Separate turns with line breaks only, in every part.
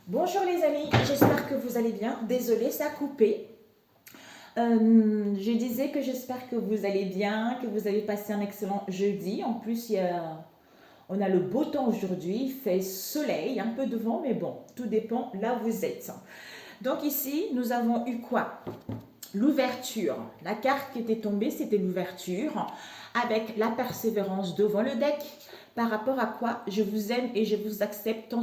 Bonjour les amis, j'espère que vous allez bien. Désolée, ça a coupé. Je disais que j'espère que vous allez bien, que vous avez passé un excellent jeudi. En plus, on a le beau temps aujourd'hui, il fait soleil, un peu de vent, mais bon, tout dépend là où vous êtes. Donc ici, nous avons eu quoi? L'ouverture. La carte qui était tombée, c'était l'ouverture, avec la persévérance devant le deck. Par rapport à quoi je vous aime et je vous accepte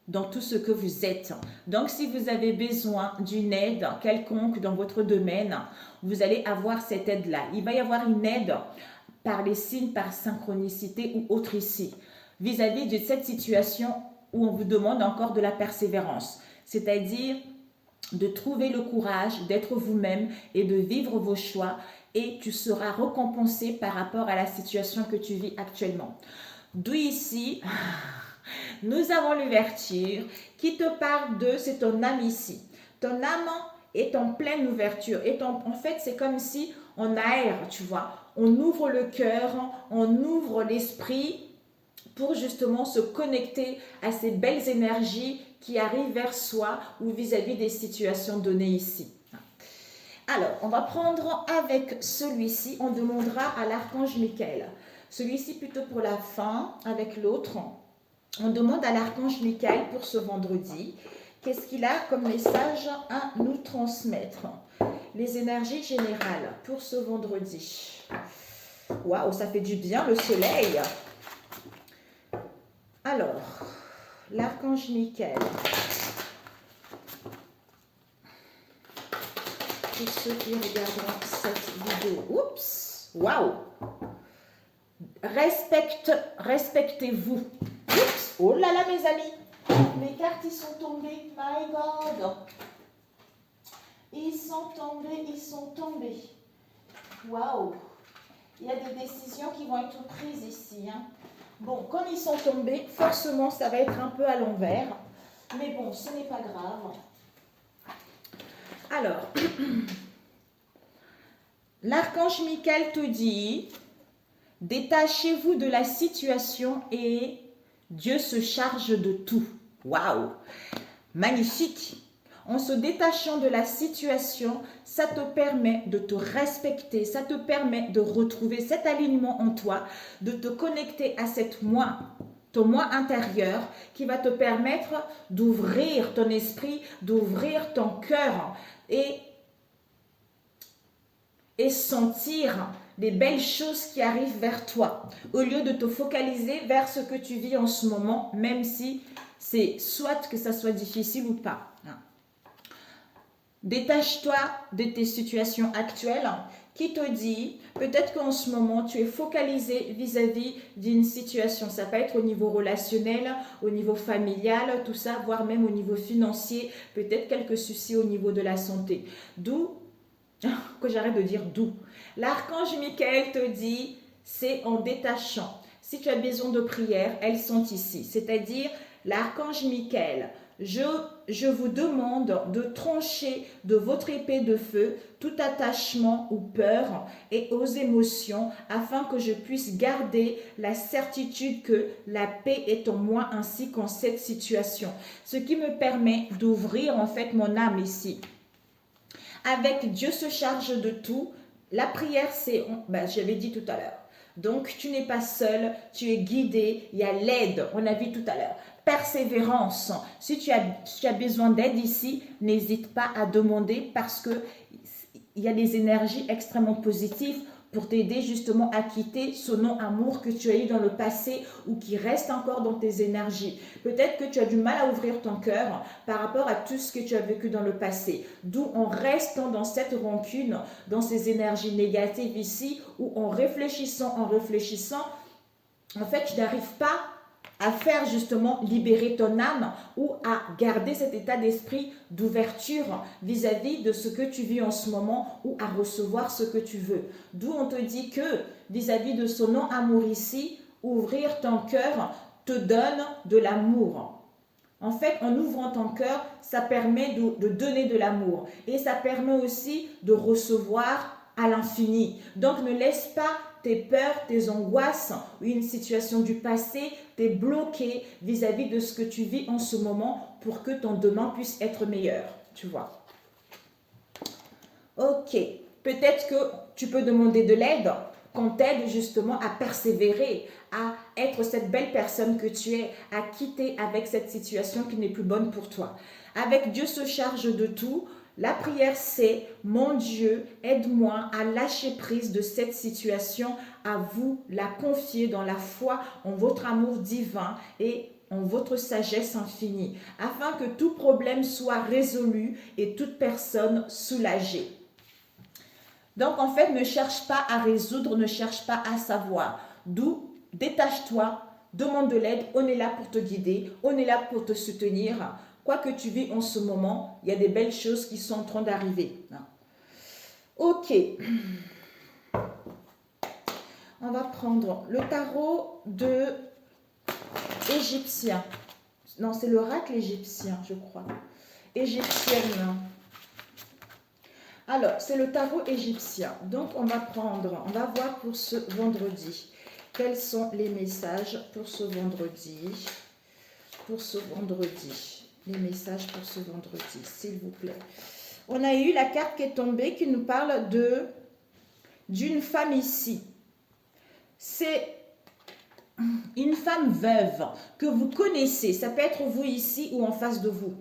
dans tout ce que vous êtes. Donc, si vous avez besoin d'une aide quelconque dans votre domaine, vous allez avoir cette aide-là. Il va y avoir une aide par les signes, par synchronicité ou autre ici, vis-à-vis de cette situation où on vous demande encore de la persévérance, c'est-à-dire de trouver le courage d'être vous-même et de vivre vos choix, et tu seras récompensé par rapport à la situation que tu vis actuellement. D'où ici, nous avons l'ouverture qui te parle de, c'est ton âme ici. Ton âme est en pleine ouverture. En fait, c'est comme si on aère, tu vois. On ouvre le cœur, on ouvre l'esprit pour justement se connecter à ces belles énergies qui arrivent vers soi ou vis-à-vis des situations données ici. Alors, on va prendre avec celui-ci, on demandera à l'archange Michael. Celui-ci plutôt pour la fin, avec l'autre. On demande à l'archange Michael pour ce vendredi, qu'est-ce qu'il a comme message à nous transmettre? Les énergies générales pour ce vendredi. Waouh, ça fait du bien le soleil. Alors, l'archange Michael. Pour ceux qui regarderont cette vidéo. Oups, waouh. Respectez-vous. Oups, oh là là mes amis. Mes cartes, ils sont tombés. My God. Ils sont tombés. Waouh. Il y a des décisions qui vont être prises ici. Hein. Bon, comme ils sont tombés, forcément, ça va être un peu à l'envers. Mais bon, ce n'est pas grave. Alors, l'archange Michael te dit, détachez-vous de la situation et Dieu se charge de tout. Waouh! Magnifique! En se détachant de la situation, ça te permet de te respecter, ça te permet de retrouver cet alignement en toi, de te connecter à ton moi intérieur qui va te permettre d'ouvrir ton esprit, d'ouvrir ton cœur et sentir les belles choses qui arrivent vers toi, au lieu de te focaliser vers ce que tu vis en ce moment, même si c'est soit que ça soit difficile ou pas. Détache-toi de tes situations actuelles qui te dit, peut-être qu'en ce moment, tu es focalisé vis-à-vis d'une situation. Ça peut être au niveau relationnel, au niveau familial, tout ça, voire même au niveau financier, peut-être quelques soucis au niveau de la santé. D'où, que j'arrête de dire d'où. L'archange Michael te dit, c'est en détachant. Si tu as besoin de prières, elles sont ici. C'est-à-dire, l'archange Michael, je vous demande de trancher de votre épée de feu tout attachement ou peur et aux émotions afin que je puisse garder la certitude que la paix est en moi ainsi qu'en cette situation. Ce qui me permet d'ouvrir en fait mon âme ici. Avec Dieu se charge de tout. La prière, c'est, j'avais dit tout à l'heure. Donc, tu n'es pas seul, tu es guidé, il y a l'aide, on a vu tout à l'heure. Persévérance. Si tu as besoin d'aide ici, n'hésite pas à demander parce que il y a des énergies extrêmement positives pour t'aider justement à quitter ce non-amour que tu as eu dans le passé ou qui reste encore dans tes énergies. Peut-être que tu as du mal à ouvrir ton cœur par rapport à tout ce que tu as vécu dans le passé. D'où en restant dans cette rancune, dans ces énergies négatives ici, ou en réfléchissant, en fait, tu n'arrives pas à faire justement libérer ton âme ou à garder cet état d'esprit d'ouverture vis-à-vis de ce que tu vis en ce moment ou à recevoir ce que tu veux. D'où on te dit que vis-à-vis de ce non-amour ici, ouvrir ton cœur te donne de l'amour. En fait, en ouvrant ton cœur, ça permet de donner de l'amour et ça permet aussi de recevoir à l'infini. Donc, ne laisse pas tes peurs, tes angoisses, ou une situation du passé, t'es bloqué vis-à-vis de ce que tu vis en ce moment pour que ton demain puisse être meilleur, tu vois. Ok, peut-être que tu peux demander de l'aide, qu'on t'aide justement à persévérer, à être cette belle personne que tu es, à quitter avec cette situation qui n'est plus bonne pour toi. Avec Dieu se charge de tout. La prière, c'est « Mon Dieu, aide-moi à lâcher prise de cette situation, à vous la confier dans la foi en votre amour divin et en votre sagesse infinie, afin que tout problème soit résolu et toute personne soulagée. » Donc, en fait, ne cherche pas à résoudre, ne cherche pas à savoir. D'où, détache-toi, demande de l'aide, on est là pour te guider, on est là pour te soutenir. Quoi que tu vis en ce moment, il y a des belles choses qui sont en train d'arriver. Ok. On va prendre le tarot de égyptien. Non, c'est l'oracle égyptien, je crois. Égyptienne. Alors, c'est le tarot égyptien. Donc, on va voir pour ce vendredi. Quels sont les messages pour ce vendredi? Les messages pour ce vendredi, s'il vous plaît. On a eu la carte qui est tombée qui nous parle d'une femme ici. C'est une femme veuve que vous connaissez, ça peut être vous ici ou en face de vous.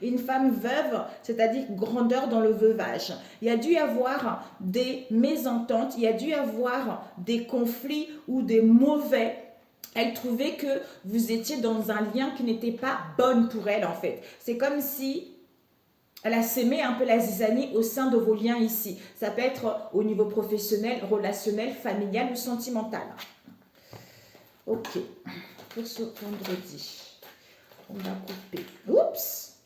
Une femme veuve, c'est-à-dire grandeur dans le veuvage. Il y a dû y avoir des mésententes, il y a dû y avoir des conflits ou des mauvais. Elle trouvait que vous étiez dans un lien qui n'était pas bon pour elle en fait. C'est comme si elle a sémé un peu la zizanie au sein de vos liens ici. Ça peut être au niveau professionnel, relationnel, familial ou sentimental. Ok, pour ce vendredi, on va couper. Oups!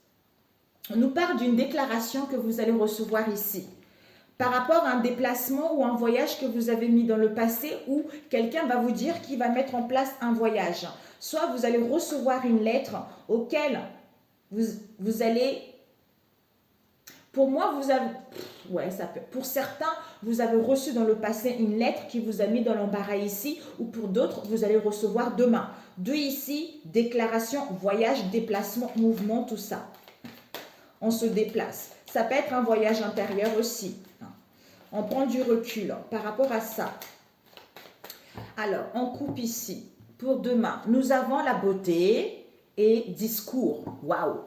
On nous parle d'une déclaration que vous allez recevoir ici. Par rapport à un déplacement ou un voyage que vous avez mis dans le passé où quelqu'un va vous dire qu'il va mettre en place un voyage. Soit vous allez recevoir une lettre auquel vous allez... Pour moi, vous avez... Ouais, ça peut. Pour certains, vous avez reçu dans le passé une lettre qui vous a mis dans l'embarras ici, ou pour d'autres, vous allez recevoir demain. De ici, déclaration, voyage, déplacement, mouvement, tout ça. On se déplace. Ça peut être un voyage intérieur aussi. On prend du recul par rapport à ça. Alors, on coupe ici. Pour demain, nous avons la beauté et discours. Waouh!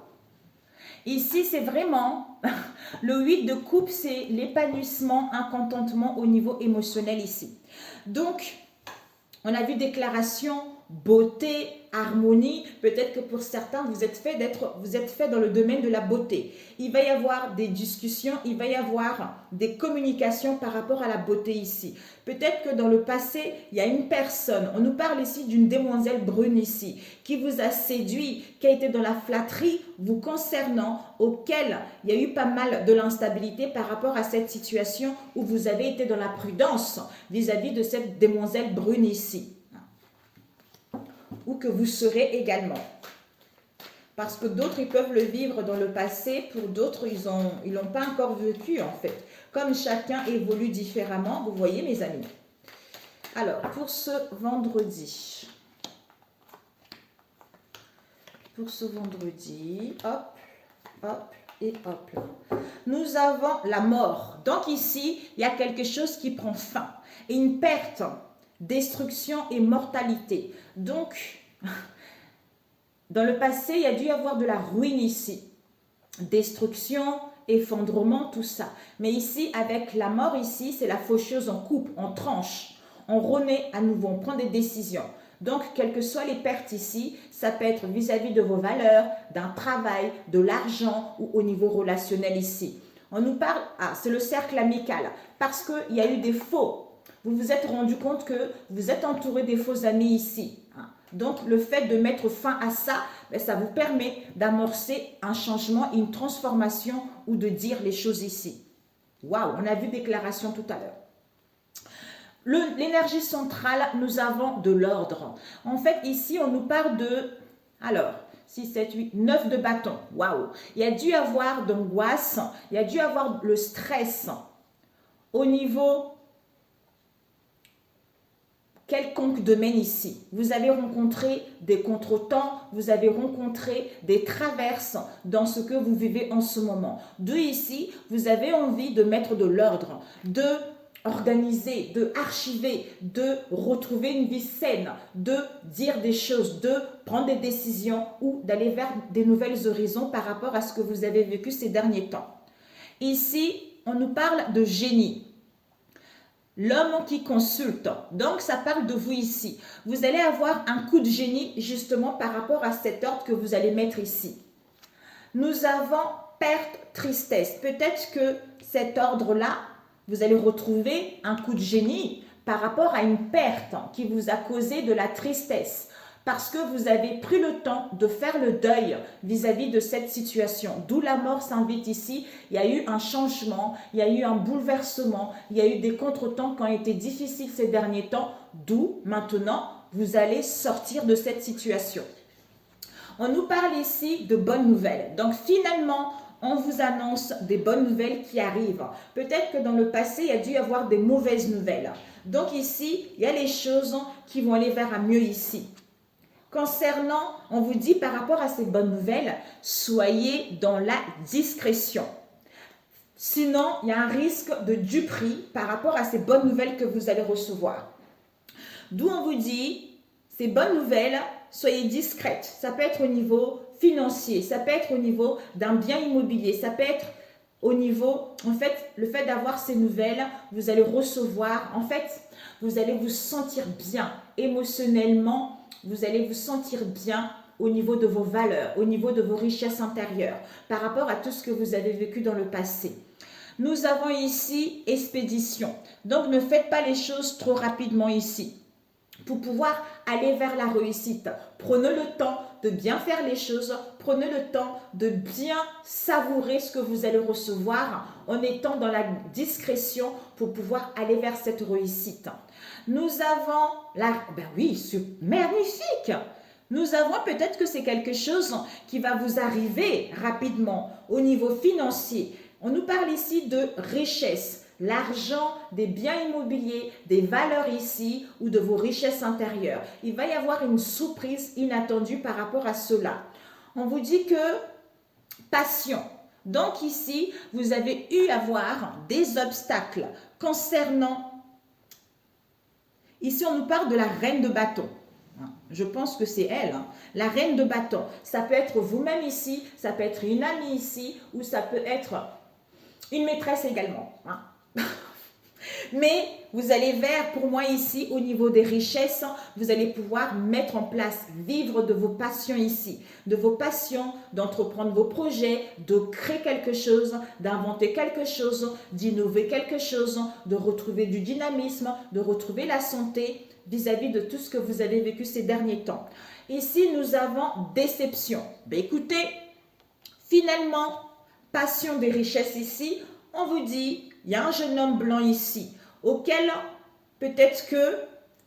Ici, c'est vraiment, le 8 de coupe, c'est l'épanouissement, un contentement au niveau émotionnel ici. Donc, on a vu déclaration, beauté, harmonie. Peut-être que pour certains, vous êtes fait dans le domaine de la beauté. Il va y avoir des discussions, il va y avoir des communications par rapport à la beauté ici. Peut-être que dans le passé, il y a une personne, on nous parle ici d'une demoiselle brune ici, qui vous a séduit, qui a été dans la flatterie vous concernant, auquel il y a eu pas mal de l'instabilité par rapport à cette situation où vous avez été dans la prudence vis-à-vis de cette demoiselle brune ici. Ou que vous serez également. Parce que d'autres, ils peuvent le vivre dans le passé, pour d'autres, ils l'ont pas encore vécu en fait. Comme chacun évolue différemment, vous voyez mes amis. Alors, pour ce vendredi, hop, hop et hop. Nous avons la mort. Donc ici, il y a quelque chose qui prend fin. Et une perte, destruction et mortalité. Donc, dans le passé, il y a dû y avoir de la ruine ici. Destruction, effondrement, tout ça. Mais ici, avec la mort ici, c'est la faucheuse en coupe, en tranche. On renaît à nouveau, on prend des décisions. Donc, quelles que soient les pertes ici, ça peut être vis-à-vis de vos valeurs, d'un travail, de l'argent ou au niveau relationnel ici. On nous parle, c'est le cercle amical, parce qu'il y a eu des faux. Vous vous êtes rendu compte que vous êtes entouré des faux amis ici. Donc, le fait de mettre fin à ça, ça vous permet d'amorcer un changement, une transformation ou de dire les choses ici. Waouh, on a vu déclaration tout à l'heure. L'énergie centrale, nous avons de l'ordre. En fait, ici, on nous parle de... Alors, 6, 7, 8, 9 de bâton. Waouh! Il y a dû avoir d'angoisse, il y a dû avoir le stress au niveau quelconque domaine ici. Vous avez rencontré des contretemps, vous avez rencontré des traverses dans ce que vous vivez en ce moment. D'où ici, vous avez envie de mettre de l'ordre, de organiser, de archiver, de retrouver une vie saine, de dire des choses, de prendre des décisions ou d'aller vers des nouvelles horizons par rapport à ce que vous avez vécu ces derniers temps. Ici, on nous parle de génie. L'homme qui consulte. Donc, ça parle de vous ici. Vous allez avoir un coup de génie justement par rapport à cet ordre que vous allez mettre ici. Nous avons perte, tristesse. Peut-être que cet ordre-là, vous allez retrouver un coup de génie par rapport à une perte qui vous a causé de la tristesse. Parce que vous avez pris le temps de faire le deuil vis-à-vis de cette situation. D'où la mort s'invite ici. Il y a eu un changement, il y a eu un bouleversement, il y a eu des contretemps qui ont été difficiles ces derniers temps. D'où maintenant, vous allez sortir de cette situation. On nous parle ici de bonnes nouvelles. Donc finalement, on vous annonce des bonnes nouvelles qui arrivent. Peut-être que dans le passé, il y a dû y avoir des mauvaises nouvelles. Donc ici, il y a les choses qui vont aller vers un mieux ici. Concernant, on vous dit par rapport à ces bonnes nouvelles, soyez dans la discrétion. Sinon, il y a un risque de duperie par rapport à ces bonnes nouvelles que vous allez recevoir. D'où on vous dit, ces bonnes nouvelles, soyez discrètes. Ça peut être au niveau financier, ça peut être au niveau d'un bien immobilier, ça peut être au niveau, en fait, le fait d'avoir ces nouvelles, vous allez recevoir, en fait, vous allez vous sentir bien émotionnellement. Vous allez vous sentir bien au niveau de vos valeurs, au niveau de vos richesses intérieures, par rapport à tout ce que vous avez vécu dans le passé. Nous avons ici expédition. Donc, ne faites pas les choses trop rapidement ici. Pour pouvoir aller vers la réussite, prenez le temps de bien faire les choses, prenez le temps de bien savourer ce que vous allez recevoir en étant dans la discrétion pour pouvoir aller vers cette réussite. Nous avons magnifique. Nous avons peut-être que c'est quelque chose qui va vous arriver rapidement au niveau financier. On nous parle ici de richesse, l'argent, des biens immobiliers, des valeurs ici ou de vos richesses intérieures. Il va y avoir une surprise inattendue par rapport à cela. On vous dit que passion. Donc ici, vous avez eu à voir des obstacles concernant. Ici, on nous parle de la reine de bâton. Je pense que c'est elle, la reine de bâton. Ça peut être vous-même ici, ça peut être une amie ici, ou ça peut être une maîtresse également. Mais vous allez vers, pour moi ici, au niveau des richesses, vous allez pouvoir mettre en place, vivre de vos passions ici, de vos passions, d'entreprendre vos projets, de créer quelque chose, d'inventer quelque chose, d'innover quelque chose, de retrouver du dynamisme, de retrouver la santé vis-à-vis de tout ce que vous avez vécu ces derniers temps. Ici, nous avons déception. Écoutez, finalement, passion des richesses ici, on vous dit, il y a un jeune homme blanc ici, auquel peut-être que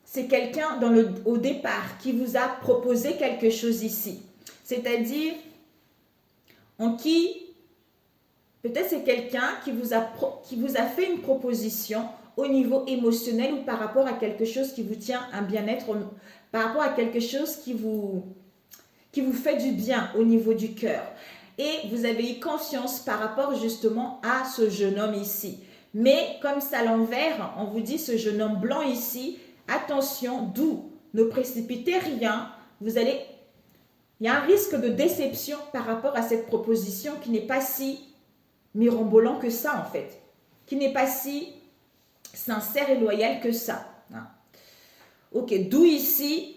c'est quelqu'un au départ qui vous a proposé quelque chose ici. C'est-à-dire, en qui, peut-être c'est quelqu'un qui vous a fait une proposition au niveau émotionnel ou par rapport à quelque chose qui vous tient un bien-être, par rapport à quelque chose qui vous fait du bien au niveau du cœur. Et vous avez eu confiance par rapport justement à ce jeune homme ici. Mais comme ça à l'envers, on vous dit ce jeune homme blanc ici, attention, d'où ne précipitez rien, il y a un risque de déception par rapport à cette proposition qui n'est pas si mirobolant que ça en fait, qui n'est pas si sincère et loyal que ça. Ok, d'où ici,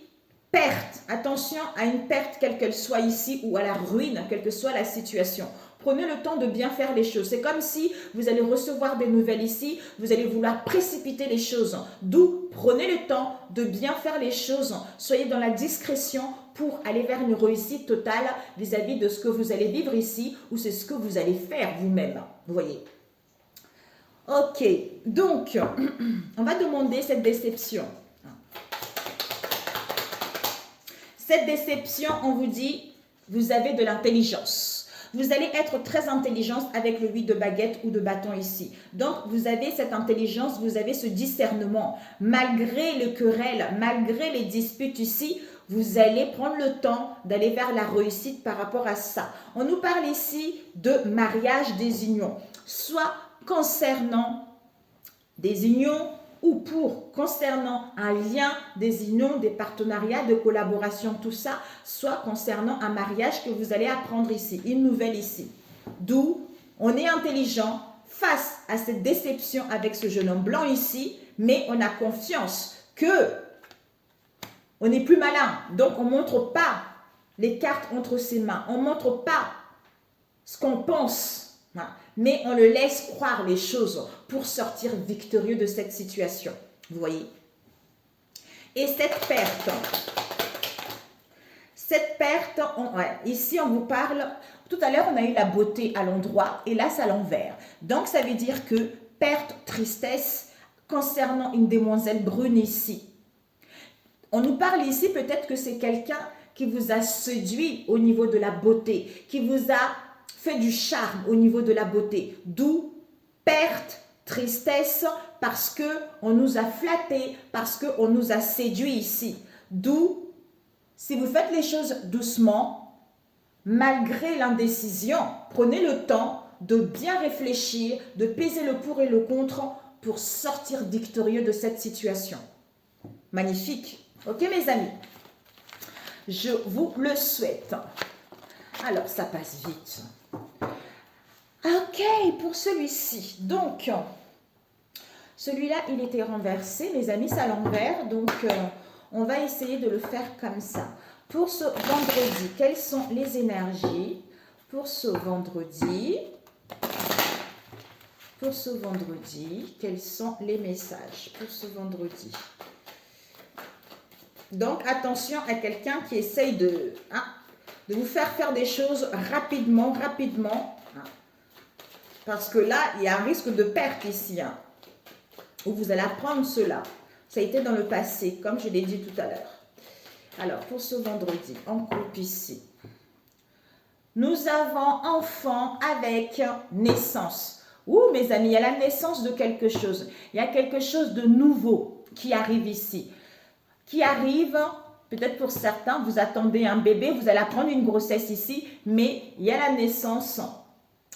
perte. Attention à une perte, quelle qu'elle soit ici, ou à la ruine, quelle que soit la situation. Prenez le temps de bien faire les choses. C'est comme si vous allez recevoir des nouvelles ici, vous allez vouloir précipiter les choses. D'où prenez le temps de bien faire les choses. Soyez dans la discrétion pour aller vers une réussite totale vis-à-vis de ce que vous allez vivre ici ou c'est ce que vous allez faire vous-même. Vous voyez. Ok, donc, on va demander cette déception. Cette déception, on vous dit, vous avez de l'intelligence. Vous allez être très intelligente avec le 8 de baguette ou de bâton ici. Donc, vous avez cette intelligence, vous avez ce discernement. Malgré le querelle, malgré les disputes ici, vous allez prendre le temps d'aller vers la réussite par rapport à ça. On nous parle ici de mariage des unions, soit concernant des unions ou concernant un lien, des unions, des partenariats, de collaboration, tout ça, soit concernant un mariage que vous allez apprendre ici, une nouvelle ici. D'où on est intelligent face à cette déception avec ce jeune homme blanc ici, mais on a confiance que on n'est plus malin, donc on ne montre pas les cartes entre ses mains, on ne montre pas ce qu'on pense, mais on le laisse croire les choses pour sortir victorieux de cette situation. Vous voyez? Et cette perte, ici on vous parle, tout à l'heure on a eu la beauté à l'endroit et là c'est à l'envers. Donc ça veut dire que perte, tristesse concernant une demoiselle brune ici. On nous parle ici peut-être que c'est quelqu'un qui vous a séduit au niveau de la beauté, qui vous a fait du charme au niveau de la beauté. D'où perte, tristesse, parce qu'on nous a flatté, parce qu'on nous a séduit ici. D'où, si vous faites les choses doucement, malgré l'indécision, prenez le temps de bien réfléchir, de peser le pour et le contre pour sortir victorieux de cette situation. Magnifique. Ok mes amis, je vous le souhaite. Alors ça passe vite. Ok, pour celui-ci. Donc, celui-là, il était renversé. Mes amis, c'est à l'envers. Donc, on va essayer de le faire comme ça. Pour ce vendredi, quelles sont les énergies? Pour ce vendredi, quels sont les messages? Pour ce vendredi. Donc, attention à quelqu'un qui essaye de vous faire des choses rapidement. Parce que là, il y a un risque de perte ici. Où vous allez apprendre cela. Ça a été dans le passé, comme je l'ai dit tout à l'heure. Alors, pour ce vendredi, on coupe ici. Nous avons enfant avec naissance. Ouh, mes amis, il y a la naissance de quelque chose. Il y a quelque chose de nouveau qui arrive ici. Qui arrive, peut-être pour certains, vous attendez un bébé, vous allez apprendre une grossesse ici, mais il y a la naissance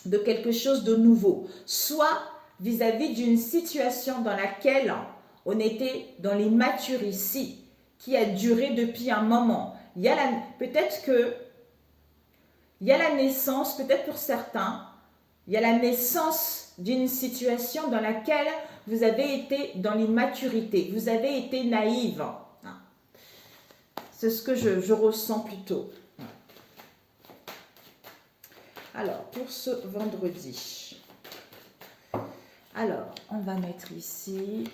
de quelque chose de nouveau. Soit vis-à-vis d'une situation dans laquelle on était dans l'immature ici, qui a duré depuis un moment. Peut-être que il y a la naissance, peut-être pour certains, il y a la naissance d'une situation dans laquelle vous avez été dans l'immaturité, vous avez été naïve. C'est ce que je ressens plutôt. Alors, pour ce vendredi. Alors, on va mettre ici.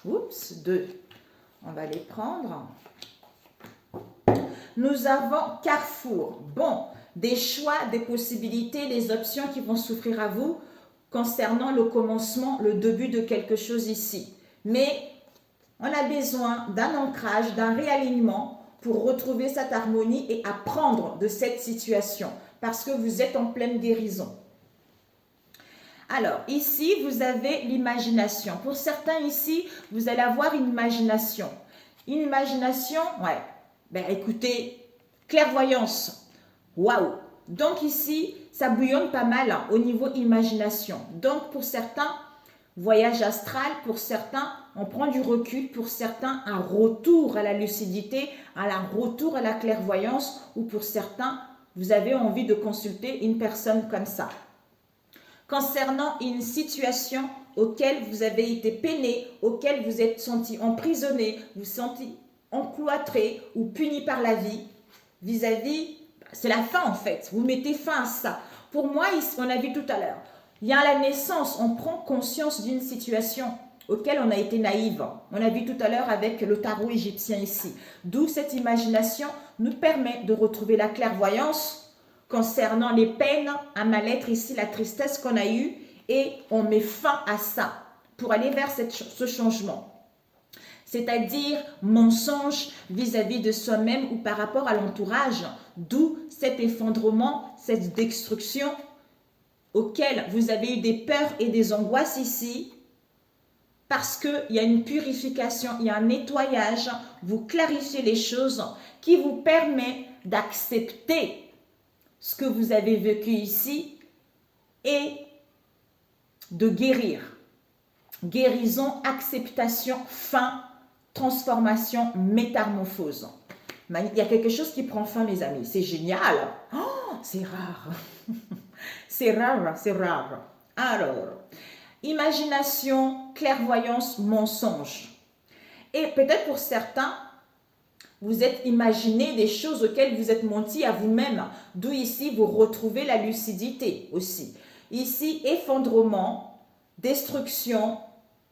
Oups, 2. On va les prendre. Nous avons Carrefour. Bon, des choix, des possibilités, des options qui vont s'offrir à vous concernant le commencement, le début de quelque chose ici. Mais on a besoin d'un ancrage, d'un réalignement pour retrouver cette harmonie et apprendre de cette situation parce que vous êtes en pleine guérison. Alors, ici, vous avez l'imagination. Pour certains ici, vous allez avoir une imagination. Une imagination, ouais. Ben écoutez, clairvoyance. Waouh! Donc ici, ça bouillonne pas mal au niveau imagination. Donc pour certains, voyage astral, pour certains, on prend du recul, pour certains, un retour à la lucidité, un retour à la clairvoyance, ou pour certains, vous avez envie de consulter une personne comme ça. Concernant une situation auquel vous avez été peiné, auquel vous êtes senti emprisonné, vous senti encloîtré ou puni par la vie, vis-à-vis, c'est la fin en fait, vous mettez fin à ça. Pour moi, on a vu tout à l'heure, il y a la naissance, on prend conscience d'une situation auquel on a été naïve. On a vu tout à l'heure avec le tarot égyptien ici. D'où cette imagination nous permet de retrouver la clairvoyance concernant les peines, un mal-être ici, la tristesse qu'on a eue, et on met fin à ça pour aller vers ce changement. C'est-à-dire mensonge vis-à-vis de soi-même ou par rapport à l'entourage. D'où cet effondrement, cette destruction auquel vous avez eu des peurs et des angoisses ici, parce qu'il y a une purification, il y a un nettoyage, vous clarifiez les choses qui vous permet d'accepter ce que vous avez vécu ici et de guérir. Guérison, acceptation, fin, transformation, métamorphose. Il y a quelque chose qui prend fin, mes amis. C'est génial. Oh, c'est rare. C'est rare, c'est rare. Alors, imagination, clairvoyance, mensonge. Et peut-être pour certains, vous êtes imaginé des choses auxquelles vous êtes menti à vous-même. D'où ici, vous retrouvez la lucidité aussi. Ici, effondrement, destruction,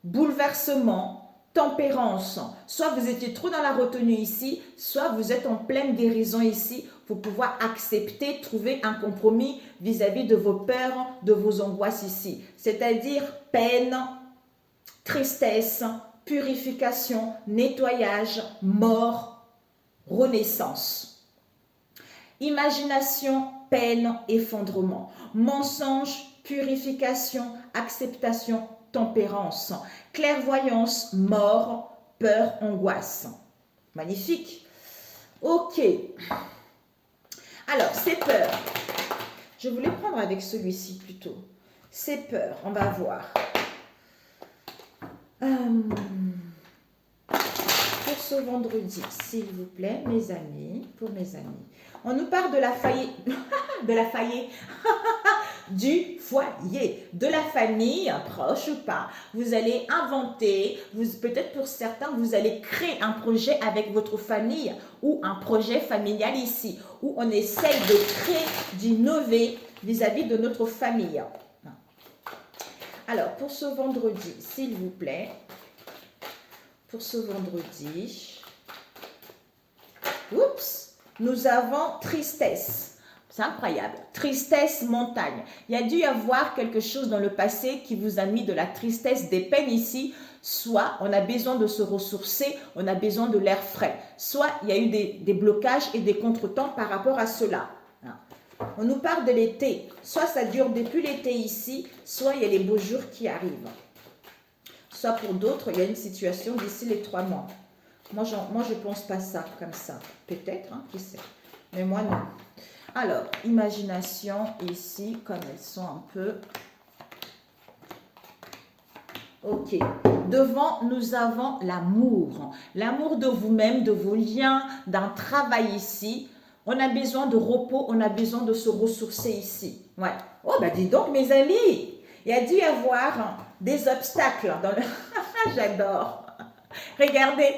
bouleversement, tempérance. Soit vous étiez trop dans la retenue ici, soit vous êtes en pleine guérison ici pour pouvoir accepter, trouver un compromis vis-à-vis de vos peurs, de vos angoisses ici. C'est-à-dire peine, tristesse, purification, nettoyage, mort, renaissance. Imagination, peine, effondrement. Mensonge, purification, acceptation, tempérance. Clairvoyance, mort, peur, angoisse. Magnifique. Ok. Alors, ces peurs. Je voulais prendre avec celui-ci plutôt. Ces peurs, on va voir. Pour ce vendredi, s'il vous plaît, mes amis, pour mes amis. On nous parle de la faillite, de la faillite, du foyer, de la famille, proche ou pas. Vous allez inventer, peut-être pour certains, vous allez créer un projet avec votre famille ou un projet familial ici, où on essaye de créer, d'innover vis-à-vis de notre famille. Alors, pour ce vendredi, s'il vous plaît, pour ce vendredi, oups, nous avons tristesse. C'est incroyable. Tristesse, montagne. Il y a dû y avoir quelque chose dans le passé qui vous a mis de la tristesse, des peines ici. Soit on a besoin de se ressourcer, on a besoin de l'air frais. Soit il y a eu des blocages et des contretemps par rapport à cela. On nous parle de l'été. Soit ça dure depuis l'été ici, soit il y a les beaux jours qui arrivent. Soit pour d'autres, il y a une situation d'ici les 3 mois. Moi, je ne pense pas ça comme ça. Peut-être, hein, qui sait. Mais moi, non. Alors, imagination ici, comme elles sont un peu... Ok. Devant, nous avons l'amour. L'amour de vous-même, de vos liens, d'un travail ici. On a besoin de repos, on a besoin de se ressourcer ici. Ouais. Oh, bah dis donc, mes amis, il y a dû y avoir des obstacles dans le... J'adore. Regardez.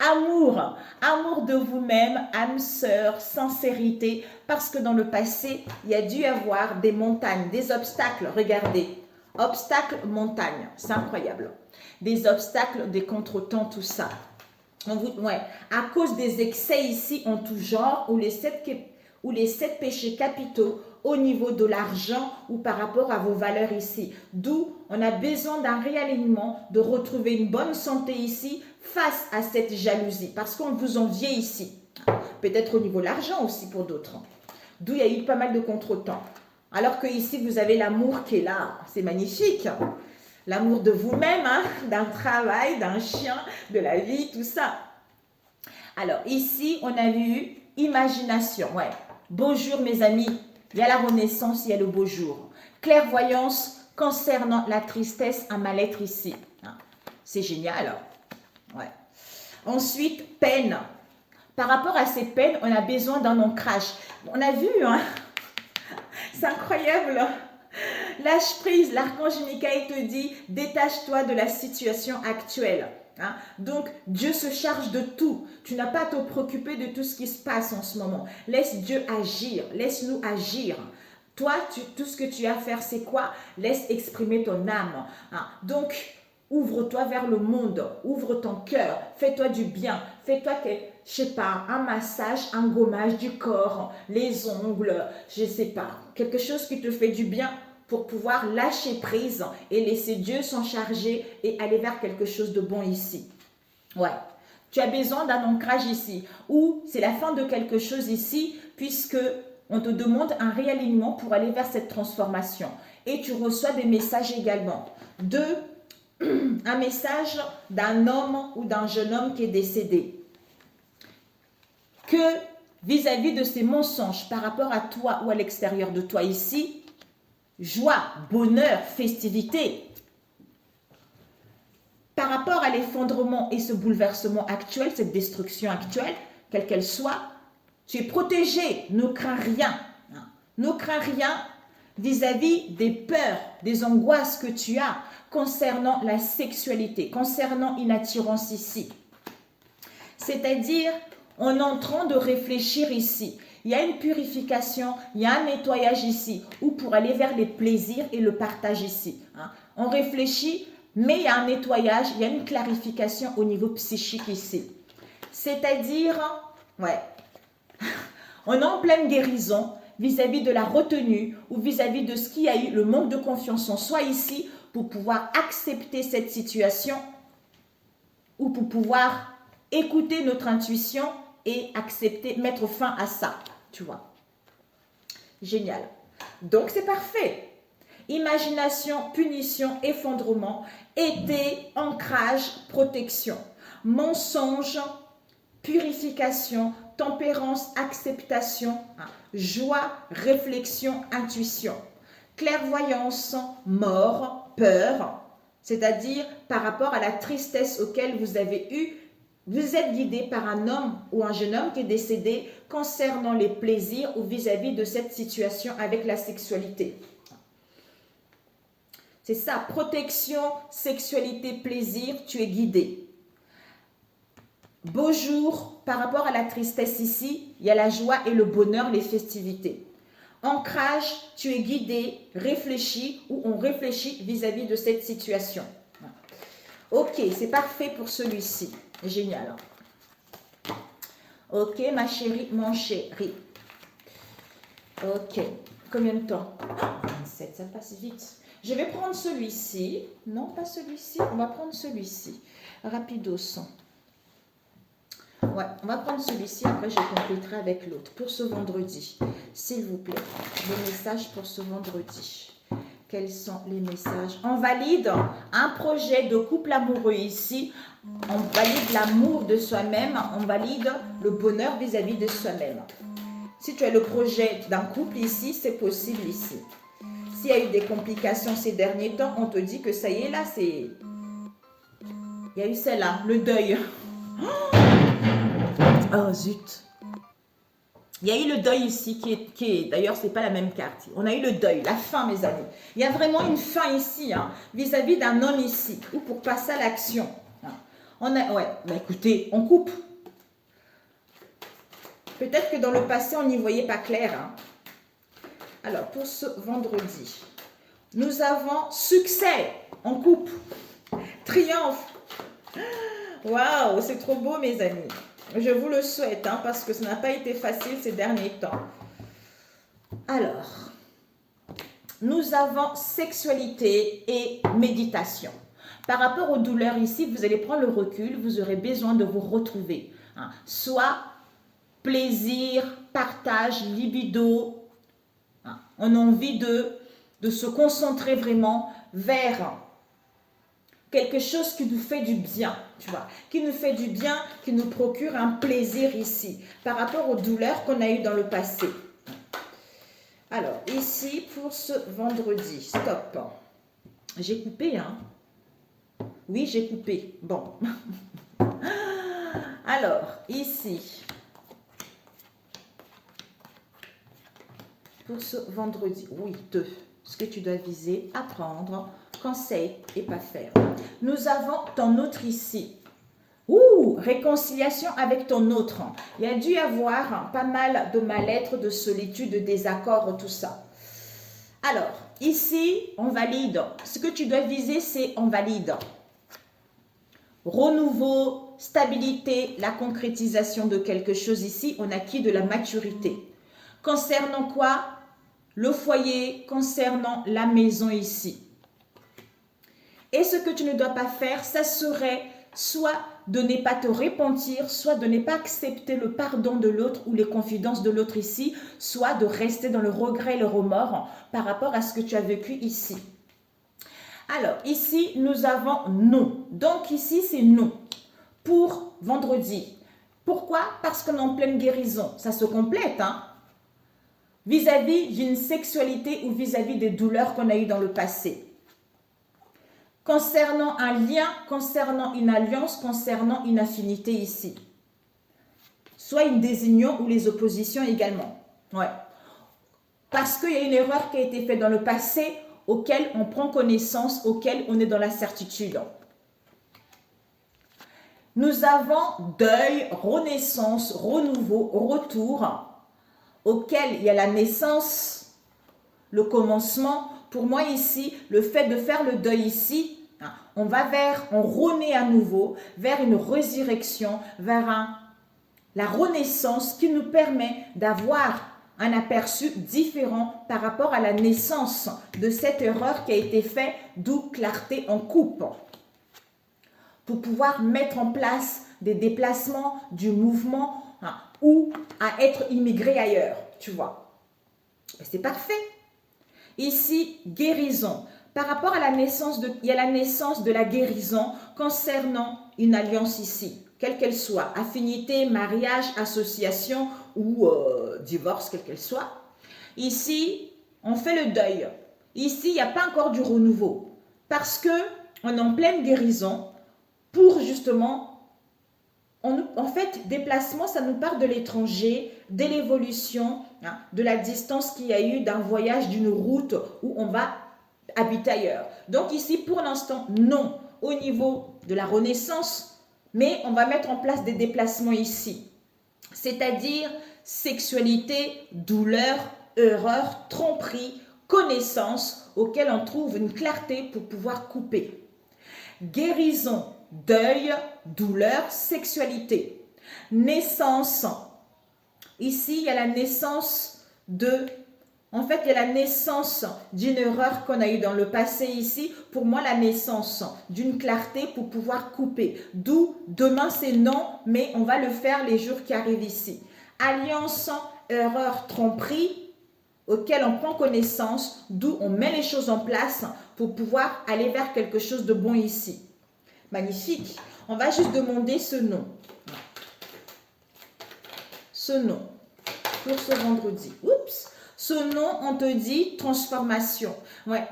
Amour, amour de vous-même, âme sœur, sincérité, parce que dans le passé, il y a dû y avoir des montagnes, des obstacles, regardez, obstacles, montagnes, c'est incroyable, des obstacles, des contretemps, tout ça. Ouais, à cause des excès ici en tout genre, ou les 7 péchés capitaux au niveau de l'argent ou par rapport à vos valeurs ici. D'où on a besoin d'un réalignement, de retrouver une bonne santé ici face à cette jalousie. Parce qu'on vous envie ici. Peut-être au niveau de l'argent aussi pour d'autres. D'où il y a eu pas mal de contretemps. Alors que ici, vous avez l'amour qui est là. C'est magnifique. L'amour de vous-même, hein, d'un travail, d'un chien, de la vie, tout ça. Alors ici, on a vu imagination. Ouais. Beau jour, mes amis. Il y a la renaissance, il y a le beau jour. Clairvoyance concernant la tristesse, un mal-être ici. C'est génial. Ouais. Ensuite, peine. Par rapport à ces peines, on a besoin d'un ancrage. On a vu, hein? C'est incroyable. Lâche prise, l'archange Michael te dit, détache-toi de la situation actuelle. Hein? Donc, Dieu se charge de tout. Tu n'as pas à te préoccuper de tout ce qui se passe en ce moment. Laisse Dieu agir. Laisse-nous agir. Toi, tout ce que tu as à faire, c'est quoi? Laisse exprimer ton âme. Hein? Donc, ouvre-toi vers le monde. Ouvre ton cœur. Fais-toi du bien. Fais-toi, je sais pas, un massage, un gommage du corps, les ongles, je sais pas. Quelque chose qui te fait du bien pour pouvoir lâcher prise et laisser Dieu s'en charger et aller vers quelque chose de bon ici. Ouais. Tu as besoin d'un ancrage ici. Ou c'est la fin de quelque chose ici, puisque on te demande un réalignement pour aller vers cette transformation. Et tu reçois des messages également. Un message d'un homme ou d'un jeune homme qui est décédé. Que vis-à-vis de ces mensonges par rapport à toi ou à l'extérieur de toi ici, joie, bonheur, festivité. Par rapport à l'effondrement et ce bouleversement actuel, cette destruction actuelle, quelle qu'elle soit, tu es protégé, ne crains rien. Ne crains rien vis-à-vis des peurs, des angoisses que tu as concernant la sexualité, concernant une attirance ici. C'est-à-dire, on est en train de réfléchir ici. Il y a une purification, il y a un nettoyage ici, ou pour aller vers les plaisirs et le partage ici. On réfléchit, mais il y a un nettoyage, il y a une clarification au niveau psychique ici. C'est-à-dire, on est en pleine guérison vis-à-vis de la retenue ou vis-à-vis de ce qu'il y a eu, le manque de confiance en soi ici, pour pouvoir accepter cette situation ou pour pouvoir écouter notre intuition et accepter, mettre fin à ça, tu vois. Génial. Donc, c'est parfait. Imagination, punition, effondrement, été, ancrage, protection. Mensonge, purification, tempérance, acceptation, joie, réflexion, intuition. Clairvoyance, mort, peur, c'est-à-dire par rapport à la tristesse auquel vous avez eu. Vous êtes guidé par un homme ou un jeune homme qui est décédé concernant les plaisirs ou vis-à-vis de cette situation avec la sexualité. C'est ça, protection, sexualité, plaisir, tu es guidé. Beau jour, par rapport à la tristesse ici, il y a la joie et le bonheur, les festivités. Ancrage, tu es guidé, réfléchi ou on réfléchit vis-à-vis de cette situation. Ok, c'est parfait pour celui-ci. Génial. Ok, ma chérie, mon chéri. Ok, combien de temps? 27, ça passe vite. Je vais prendre celui-ci. Non, pas celui-ci. On va prendre celui-ci. Rapidos. Ouais, on va prendre celui-ci. Après, je compléterai avec l'autre. Pour ce vendredi, s'il vous plaît. Les messages pour ce vendredi. Quels sont les messages? On valide un projet de couple amoureux ici. On valide l'amour de soi-même. On valide le bonheur vis-à-vis de soi-même. Si tu as le projet d'un couple ici, c'est possible ici. S'il y a eu des complications ces derniers temps, on te dit que ça y est, là, c'est... Il y a eu celle-là, le deuil. Oh, zut. Il y a eu le deuil ici, qui est d'ailleurs, ce n'est pas la même carte. On a eu le deuil, la fin, mes amis. Il y a vraiment une fin ici, vis-à-vis d'un homme ici, ou pour passer à l'action. Écoutez, on coupe. Peut-être que dans le passé, on n'y voyait pas clair. Alors, pour ce vendredi, nous avons succès. On coupe. Triomphe. Waouh, c'est trop beau, mes amis. Je vous le souhaite, parce que ça n'a pas été facile ces derniers temps. Alors, nous avons sexualité et méditation. Par rapport aux douleurs ici, vous allez prendre le recul, vous aurez besoin de vous retrouver. Soit plaisir, partage, libido. On a envie de se concentrer vraiment vers quelque chose qui nous fait du bien, tu vois, qui nous fait du bien, qui nous procure un plaisir ici, par rapport aux douleurs qu'on a eues dans le passé. Alors, ici, pour ce vendredi, stop. J'ai coupé, Oui, j'ai coupé. Bon. Alors, ici, pour ce vendredi, oui, 2. Ce que tu dois viser, apprendre, conseil et pas faire. Nous avons ton autre ici. Réconciliation avec ton autre. Il y a dû y avoir pas mal de mal-être, de solitude, de désaccord, tout ça. Alors, ici, on valide. Ce que tu dois viser, c'est on valide. Renouveau, stabilité, la concrétisation de quelque chose ici, on acquis de la maturité. Concernant quoi? Le foyer, concernant la maison ici. Et ce que tu ne dois pas faire, ça serait soit de ne pas te repentir, soit de ne pas accepter le pardon de l'autre ou les confidences de l'autre ici, soit de rester dans le regret et le remords par rapport à ce que tu as vécu ici. Alors, ici, nous avons non. Donc, ici, c'est non pour vendredi. Pourquoi? Parce qu'on est en pleine guérison. Ça se complète, hein? Vis-à-vis d'une sexualité ou vis-à-vis des douleurs qu'on a eues dans le passé. Concernant un lien, concernant une alliance, concernant une affinité ici. Soit une désunion ou les oppositions également. Ouais. Parce qu'il y a une erreur qui a été faite dans le passé auquel on prend connaissance, auquel on est dans la certitude. Nous avons deuil, renaissance, renouveau, retour, auquel il y a la naissance, le commencement. Pour moi ici, le fait de faire le deuil ici, on renaît à nouveau vers une résurrection, vers la renaissance qui nous permet d'avoir un aperçu différent par rapport à la naissance de cette erreur qui a été faite, d'où clarté en coupe. Pour pouvoir mettre en place des déplacements, du mouvement ou à être immigré ailleurs, tu vois. C'est parfait. Ici, guérison. Par rapport à la naissance, il y a la naissance de la guérison concernant une alliance ici, quelle qu'elle soit, affinité, mariage, association ou divorce, quelle qu'elle soit. Ici, on fait le deuil. Ici, il n'y a pas encore du renouveau parce qu'on est en pleine guérison pour justement... En fait, déplacement, ça nous parle de l'étranger, de l'évolution, de la distance qu'il y a eu, d'un voyage, d'une route où on va habiter ailleurs. Donc ici, pour l'instant, non, au niveau de la renaissance, mais on va mettre en place des déplacements ici. C'est-à-dire sexualité, douleur, erreur, tromperie, connaissance, auquel on trouve une clarté pour pouvoir couper. Guérison, deuil, douleur, sexualité. Naissance. Ici, il y a la naissance il y a la naissance d'une erreur qu'on a eue dans le passé ici. Pour moi, la naissance d'une clarté pour pouvoir couper. D'où, demain, c'est non, mais on va le faire les jours qui arrivent ici. Alliance, erreur, tromperie, auquel on prend connaissance, d'où on met les choses en place pour pouvoir aller vers quelque chose de bon ici. Magnifique. On va juste demander ce nom. Ce nom pour ce vendredi. Oups. Ce nom, on te dit transformation. Ouais,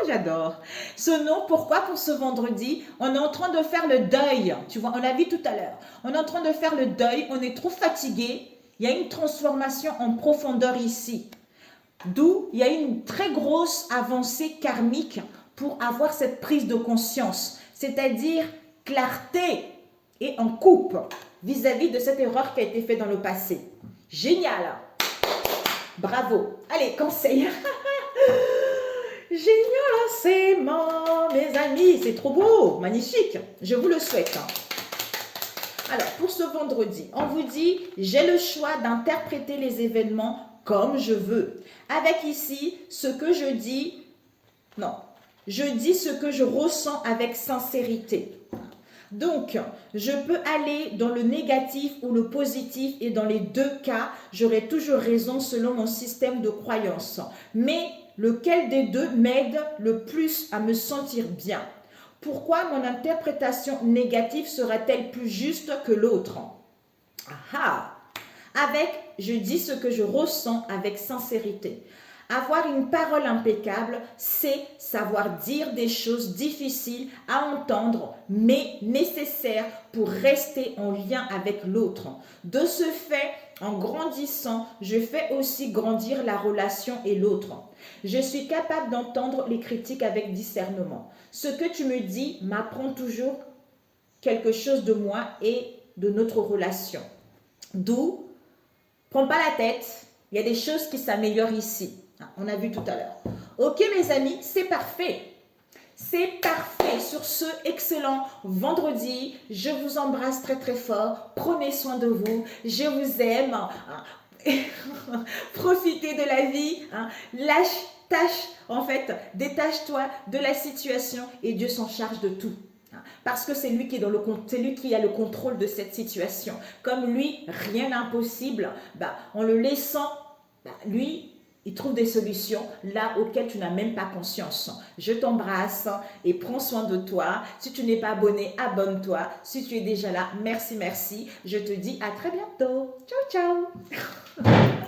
j'adore. Ce nom, pourquoi pour ce vendredi? On est en train de faire le deuil. Tu vois, on l'a vu tout à l'heure. On est en train de faire le deuil. On est trop fatigué. Il y a une transformation en profondeur ici. D'où il y a une très grosse avancée karmique pour avoir cette prise de conscience. C'est-à-dire clarté et en coupe vis-à-vis de cette erreur qui a été faite dans le passé. Génial! Bravo! Allez, conseil! Génial enseignement, mes amis! C'est trop beau! Magnifique! Je vous le souhaite. Alors, pour ce vendredi, on vous dit « J'ai le choix d'interpréter les événements comme je veux. » Avec ici, ce que je dis... Non. Je dis ce que je ressens avec sincérité. Donc, je peux aller dans le négatif ou le positif et dans les deux cas, j'aurai toujours raison selon mon système de croyance. Mais lequel des deux m'aide le plus à me sentir bien? Pourquoi mon interprétation négative sera-t-elle plus juste que l'autre? Je dis ce que je ressens avec sincérité. Avoir une parole impeccable, c'est savoir dire des choses difficiles à entendre, mais nécessaires pour rester en lien avec l'autre. De ce fait, en grandissant, je fais aussi grandir la relation et l'autre. Je suis capable d'entendre les critiques avec discernement. Ce que tu me dis m'apprend toujours quelque chose de moi et de notre relation. D'où, prends pas la tête, il y a des choses qui s'améliorent ici. On a vu tout à l'heure. Ok mes amis, c'est parfait. C'est parfait. Sur ce excellent vendredi, je vous embrasse très très fort. Prenez soin de vous. Je vous aime. Profitez de la vie. Détache-toi de la situation et Dieu s'en charge de tout. Parce que c'est lui qui est dans le c'est lui qui a le contrôle de cette situation. Comme lui, rien d'impossible, en le laissant, lui, il trouve des solutions là auxquelles tu n'as même pas conscience. Je t'embrasse et prends soin de toi. Si tu n'es pas abonné, abonne-toi. Si tu es déjà là, merci, merci. Je te dis à très bientôt. Ciao, ciao.